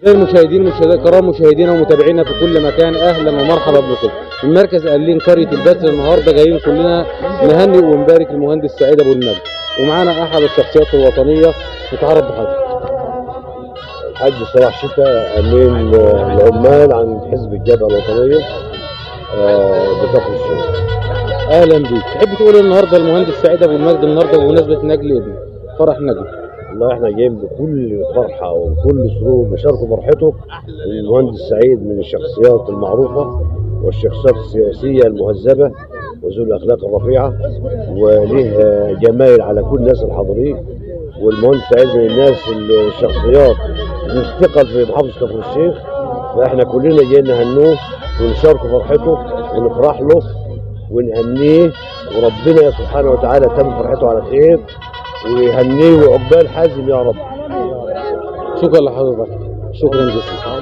المشاهدين كرام مشاهدينا ومتابعينا في كل مكان، اهلا ومرحبا بكم. من مركز قليل قريه البث النهارده جايين كلنا نهنئ ونبارك المهندس سعيد ابو المجد، ومعانا احد الشخصيات الوطنيه. نتعرف بحضرتك. الحاج صلاح شتاء، امين العمال عن حزب الجبهه الوطنيه بكفر الشيخ. اهلا بيك. تحب تقول النهارده المهندس سعيد ابو المجد النهارده بمناسبه نجل ابنه، فرح نجل؟ والله احنا جايين بكل فرحه وكل سرور نشاركوا فرحته. المهندس سعيد من الشخصيات المعروفه والشخصيات السياسيه المهذبه وذو الاخلاق الرفيعه، وليه جمايل على كل الناس الحاضرين. والمهندس سعيد من الناس الشخصيات اللي ثقل في محافظه كفر الشيخ، فاحنا كلنا جايين نهنوه ونشاركوا فرحته ونفرح له ونهنيه، وربنا سبحانه وتعالى تم فرحته على خير ويهنيه وعقبال حازم يا رب. شكرا لحضرتك، شكرا جزيلا.